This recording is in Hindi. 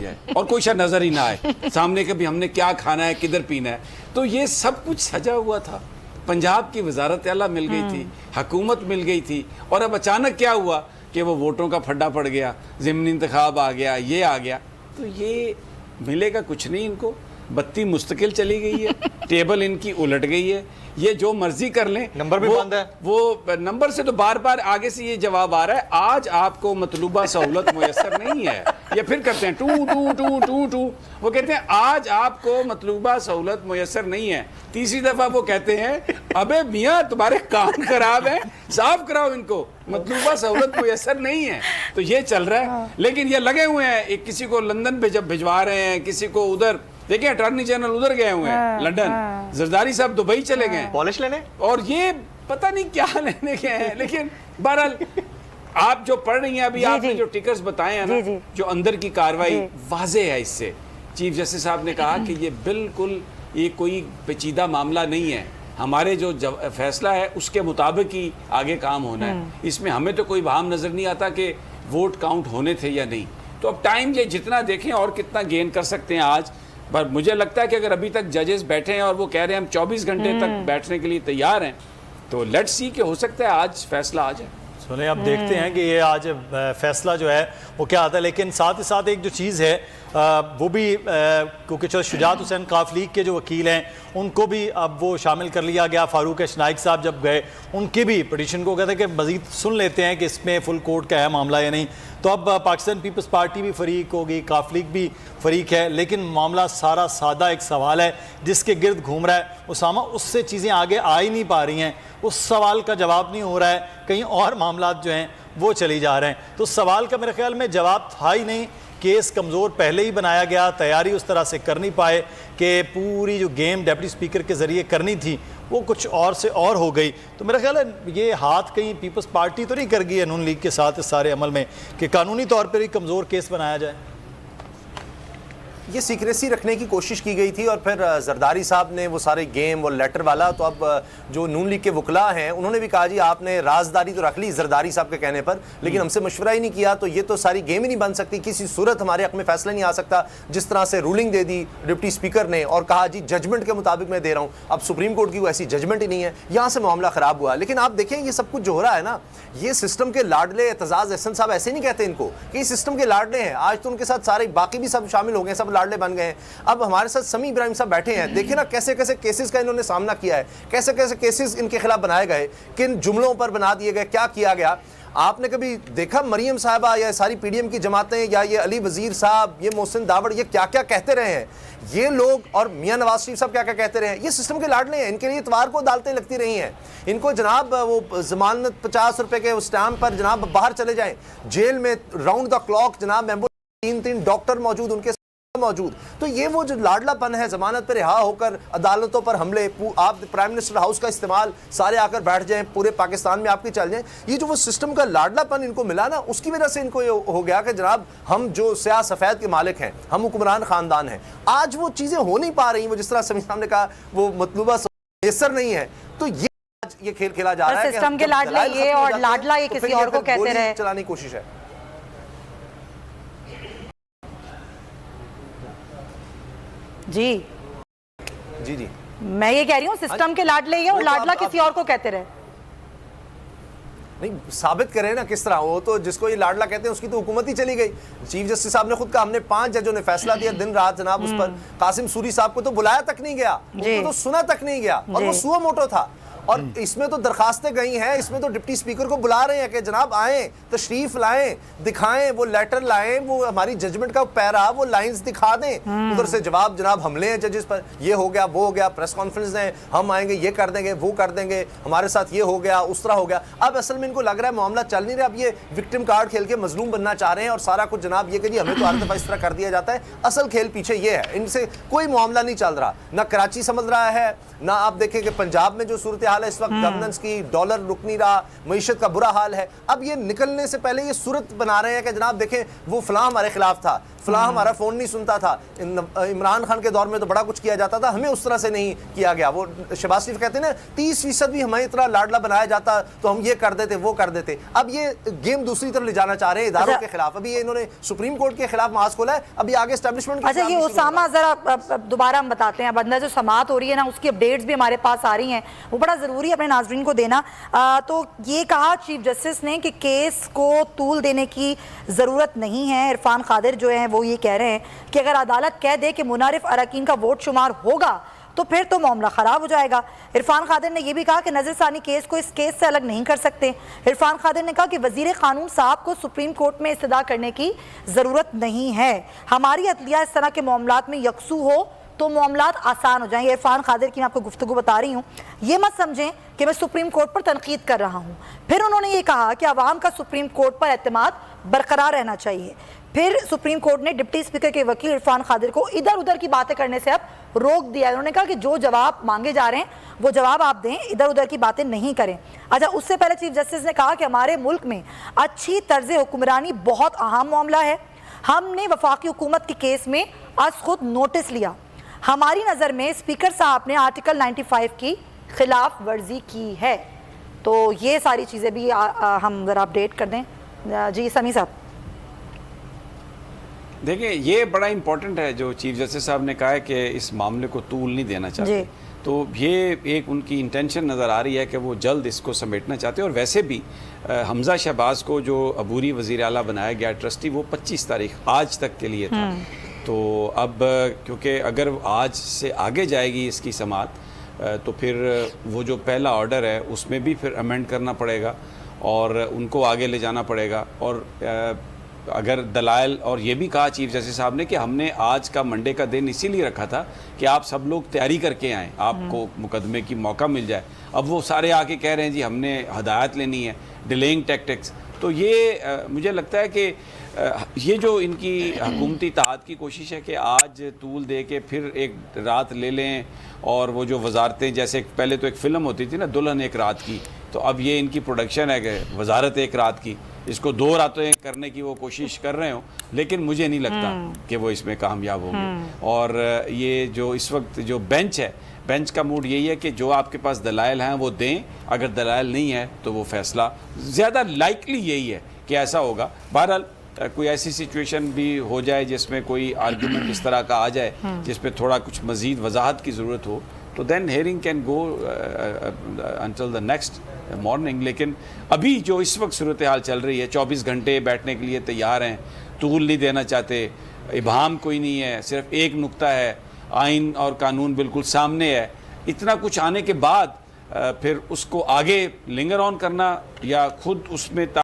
जाए और कोई शायद नजर ही ना आए सामने के भी हमने क्या खाना है, किधर पीना है। तो ये सब कुछ सजा हुआ था। पंजाब की वजारत आला मिल गई थी, हुकूमत मिल गई थी, और अब अचानक क्या हुआ कि वो वोटों का फड्डा पड़ गया, ज़िमनी इंतखाब आ गया, ये आ गया। तो ये मिलेगा कुछ नहीं इनको। बत्ती मुस्तकिल चली गई है, टेबल इनकी उलट गई है, ये जो मर्जी कर लें। नंबर भी बंद है। वो नंबर से तो बार बार आगे से ये जवाब आ रहा है, आज आपको मतलूबा सहूलत मुयसर नहीं है। ये फिर करते हैं two two two two two, वो कहते हैं आज आपको मतलूबा सहूलत मुयसर नहीं है। तीसरी दफा वो कहते हैं अबे मियाँ तुम्हारे कान खराब हैं, साफ कराओ इनको, मतलूबा सहूलत मुयसर नहीं है। तो ये चल रहा है, लेकिन ये लगे हुए हैं, एक किसी को लंदन पे जब भिजवा रहे हैं, किसी को उधर, देखिए अटॉर्नी जनरल उधर गए हुए हैं लंदन, जरदारी साहब दुबई चले गए पॉलिश लेने, और ये पता नहीं क्या लेने गए हैं। लेकिन बहरहाल आप जो पढ़ रही हैं अभी, आपने जो टिकर्स बताए हैं ना, जो अंदर की कार्रवाई वाजे है। इससे चीफ जस्टिस साहब ने कहा कि ये बिल्कुल ये कोई पेचीदा मामला नहीं है, हमारे जो फैसला है उसके मुताबिक ही आगे काम होना है। इसमें हमें तो कोई वहाम नजर नहीं आता कि वोट काउंट होने थे या नहीं। तो अब टाइम ये जितना देखें और कितना गेन कर सकते हैं आज। पर मुझे लगता है कि अगर अभी तक जजेस बैठे हैं और वो कह रहे हैं हम 24 घंटे तक बैठने के लिए तैयार हैं, तो लेट्स सी कि हो सकता है आज फैसला आ जाए। सुने अब देखते हैं कि ये आज फैसला जो है वो क्या आता है। लेकिन साथ ही साथ एक जो चीज़ है वो भी क्योंकि चलो शुजात हुसैन काफ लीग के जो वकील हैं उनको भी अब वो शामिल कर लिया गया। फारूक शनाइक साहब जब गए उनकी भी पिटीशन को कहते हैं कि मज़ीद सुन लेते हैं कि इसमें फुल कोर्ट का है मामला या नहीं। तो अब पाकिस्तान पीपल्स पार्टी भी फरीक होगी, काफ लीग भी फरीक है, लेकिन मामला सारा सादा एक सवाल है जिसके गिर्द घूम रहा है उसामा। उससे चीज़ें आगे आ ही नहीं पा रही हैं, उस सवाल का जवाब नहीं हो रहा है, कहीं और मामला जो हैं वो चली जा रहे हैं। तो सवाल का मेरे ख्याल में जवाब था ही नहीं, केस कमज़ोर पहले ही बनाया गया, तैयारी उस तरह से कर नहीं पाए कि पूरी जो गेम डिप्टी स्पीकर के ज़रिए करनी थी वो कुछ और से और हो गई। तो मेरा ख्याल है ये हाथ कहीं पीपल्स पार्टी तो नहीं कर गई है नून लीग के साथ इस सारे अमल में कि कानूनी तौर पर ही कमज़ोर केस बनाया जाए। ये सीक्रेसी रखने की कोशिश की गई थी और फिर जरदारी साहब ने वो सारे गेम वो लेटर वाला, तो अब जो नून लीग के वकला हैं उन्होंने भी कहा जी आपने राजदारी तो रख ली जरदारी साहब के कहने पर, लेकिन हमसे मशवरा ही नहीं किया, तो ये तो सारी गेम ही नहीं बन सकती, किसी सूरत हमारे हक में फैसला नहीं आ सकता। जिस तरह से रूलिंग दे दी डिप्टी स्पीकर ने और कहा जी जजमेंट के मुताबिक मैं दे रहा हूँ, अब सुप्रीम कोर्ट की कोई ऐसी जजमेंट ही नहीं है, यहाँ से मामला ख़राब हुआ। लेकिन आप देखें ये सब कुछ जो हो रहा है ना, ये सिस्टम के लाडले एतजाज़ अहसन साहब ऐसे नहीं कहते इनको कि इस सिस्टम के लाडले हैं, आज तो उनके साथ सारे बाकी भी सब शामिल हो गए, सब लाडले बन गए। अब हमारे साथ समी इब्राहिम साहब बैठे हैं, देखिए ना कैसे कैसे केसेस का इन्होंने सामना किया है, कैसे कैसे केसेस इनके खिलाफ बनाए गए, किन जुमलों पर बना दिए गए, क्या किया गया। आपने कभी देखा मरियम साहबा या सारी पीडीएम की जमातें या ये अली वजीर साहब, ये मोहसिन दावड़, ये क्या क्या कहते रहे हैं ये लोग, और मियां नवाज शरीफ साहब क्या क्या कहते रहे हैं। ये सिस्टम के लाडले हैं, इनके लिए इतवार को अदालतें लगती रही हैं, इनको जनाब वो जमानत 50 रुपए के स्टैम्प पर जनाब बाहर चले जाएं, जेल में राउंड द क्लॉक जनाब तीन तीन डॉक्टर मौजूद उनके मौजूद। तो ये वो जो लाडलापन है, जमानत पर रिहा होकर अदालतों पर हमले, आप प्राइम मिनिस्टर हाउस का इस्तेमाल, सारे आकर बैठ जाएं, पूरे पाकिस्तान में आपके चल जाएं, ये जो वो सिस्टम का लाडलापन इनको मिला ना, उसकी वजह से इनको ये हो गया कि जनाब हम जो स्याह सफ़ेद के मालिक हैं, हम हुक्मरान ख़ानदान हैं। आज वो चीज़ें हो नहीं पा रही, वो जिस तरह समी साहब ने कहा वो मतलूबा मैसर नहीं है। तो ये खेल खेला जा रहा है, सिस्टम के लाडले ये और लाडला ये किसी और को कहते रहे, चलाने की कोशिश है। जी जी जी मैं ये कह रही हूँ सिस्टम के लाडले ये और लाडला किसी और को कहते रहे। नहीं साबित करें ना किस तरह, वो तो जिसको ये लाडला कहते हैं उसकी तो हुकूमत ही चली गई। चीफ जस्टिस साहब ने खुद कहा हमने 5 जजों ने फैसला दिया दिन रात जनाब उस पर, कासिम सूरी साहब को तो बुलाया तक नहीं गया, उनको तो सुना तक नहीं गया, और वो सुओ मोटो था। और इसमें तो दरखास्तें गई हैं, इसमें तो डिप्टी स्पीकर को बुला रहे हैं कि जनाब आएँ, तशरीफ लाएं, दिखाएं, वो लेटर लाएं, वो हमारी जजमेंट का पैरा, वो लाइंस दिखा दें। उधर से जवाब जनाब हमले हैं जजेस पर, ये हो गया वो हो गया, प्रेस कॉन्फ्रेंस दें, हम आएंगे, ये कर देंगे, वो कर देंगे, हमारे साथ ये हो गया, उस तरह हो गया। अब असल में इनको लग रहा है मामला चल नहीं रहा, अब ये विक्टिम कार्ड खेल के मजलूम बनना चाह रहे हैं और सारा कुछ जनाब ये कि जी हमें तो हर दफा इस तरह कर दिया जाता है। असल खेल पीछे ये है, इनसे कोई मामला नहीं चल रहा, ना कराची समझ रहा है, ना आप देखें कि पंजाब में जो सूरत हाल है इस वक्त, गवर्नेंस की, डॉलर रुक नहीं रहा, मईशत का बुरा हाल है। अब ये निकलने से पहले ये सूरत बना रहे हैं कि जनाब देखें वो फलां हमारे खिलाफ था, फलां हमारा फोन नहीं सुनता था, इमरान खान के दौर में तो बड़ा कुछ किया जाता था, हमें उस तरह से नहीं किया गया। वो शहबाज शरीफ कहते हैं ना 30% भी हमारी तरह लाडला बनाया जाता तो हम ये कर देते वो कर देते। अब ये गेम दूसरी तरफ ले जाना चाह रहे हैं इदारों के खिलाफ। अभी ये इन्होंने सुप्रीम कोर्ट के खिलाफ मास खोला है, अभी आगे एस्टेब्लिशमेंट। अच्छा ये उसामा जरा दोबारा हम बताते हैं, अब अंदर जो समात हो रही है ना उसकी अपडेट्स भी हमारे पास आ रही हैं, वो बड़ा जरूरी है अपने नाजरीन को देना। तो ये कहा चीफ जस्टिस ने कि केस को तूल देने की जरूरत नहीं है। इरफान कादिर जो है वो ये कह रहे हैं कि अगर अदालत कह दे कि मुनारिफ अरकान का वोट शुमार होगा तो फिर तो मामला खराब हो जाएगा। इरफान कादिर ने यह भी कहा कि नजरसानी केस को इस केस से अलग नहीं कर सकते। इरफान कादिर ने कहा कि वजीर कानून साहब को सुप्रीम कोर्ट में इस्तदा करने की जरूरत नहीं है, हमारी अदलिया इस तरह के मामलात में यकसू हो तो मामलात आसान हो जाएंगे। इरफान कादिर की मैं आपको गुफ्तगू बता रही हूँ, ये मत समझें कि मैं सुप्रीम कोर्ट पर तनकीद कर रहा हूँ। फिर उन्होंने ये कहा कि अवाम का सुप्रीम कोर्ट पर एतमाद बरकरार रहना चाहिए। फिर सुप्रीम कोर्ट ने डिप्टी स्पीकर के वकील इरफान कादिर को इधर उधर की बातें करने से अब रोक दिया। उन्होंने कहा कि जो जवाब मांगे जा रहे हैं वो जवाब आप दें, इधर उधर की बातें नहीं करें। अच्छा, उससे पहले चीफ जस्टिस ने कहा कि हमारे मुल्क में अच्छी तर्ज हुक्मरानी बहुत अहम मामला है। हमने वफाकी हुकूमत के केस में आज खुद नोटिस लिया। हमारी नज़र में स्पीकर साहब ने आर्टिकल 95 की खिलाफ वर्जी की है। तो ये सारी चीज़ें भी हम ज़रा अपडेट कर दें। जी समी साहब। देखिए ये बड़ा इंपॉर्टेंट है जो चीफ जस्टिस साहब ने कहा है कि इस मामले को तूल नहीं देना चाहते, तो ये एक उनकी इंटेंशन नज़र आ रही है कि वो जल्द इसको समेटना चाहते हैं। और वैसे भी हमजा शहबाज को जो अबूरी वज़ीर आला बनाया गया ट्रस्टी, वो 25 तारीख आज तक के लिए था। तो अब क्योंकि अगर आज से आगे जाएगी इसकी समात तो फिर वो जो पहला ऑर्डर है उसमें भी फिर अमेंड करना पड़ेगा और उनको आगे ले जाना पड़ेगा। और अगर दलाइल, और ये भी कहा चीफ जस्टिस साहब ने कि हमने आज का मंडे का दिन इसीलिए रखा था कि आप सब लोग तैयारी करके आएँ, आपको मुकदमे की मौका मिल जाए। अब वो सारे आके कह रहे हैं जी हमने हदायत लेनी है, डिलेइंग टैक्टिक्स। तो ये मुझे लगता है कि ये जो इनकी हुकूमती इत्तेहाद की कोशिश है कि आज तूल दे के फिर एक रात ले लें, और वो जो वजारतें, जैसे पहले तो एक फ़िल्म होती थी ना दुल्हन एक रात की, तो अब ये इनकी प्रोडक्शन है कि वजारत एक रात की, इसको 2 रातें करने की वो कोशिश कर रहे हो, लेकिन मुझे नहीं लगता कि वो इसमें कामयाब होंगे। और ये जो इस वक्त जो बेंच है, बेंच का मूड यही है कि जो आपके पास दलाइल हैं वो दें, अगर दलाइल नहीं है तो वो फैसला, ज़्यादा लाइकली यही है कि ऐसा होगा। बहरहाल कोई ऐसी सिचुएशन भी हो जाए जिसमें कोई आर्गूमेंट इस तरह का आ जाए जिस पे थोड़ा कुछ मज़ीद वजाहत की ज़रूरत हो, तो then hearing can go until the next morning. लेकिन अभी जो इस वक्त सूरत हाल चल रही है, 24 घंटे बैठने के लिए तैयार हैं, तूल नहीं देना चाहते, इबाहम कोई नहीं है, सिर्फ एक नुक्ता है, आइन और कानून बिल्कुल सामने है। इतना कुछ आने के बाद फिर उसको आगे लिंगर ऑन करना या खुद उसमें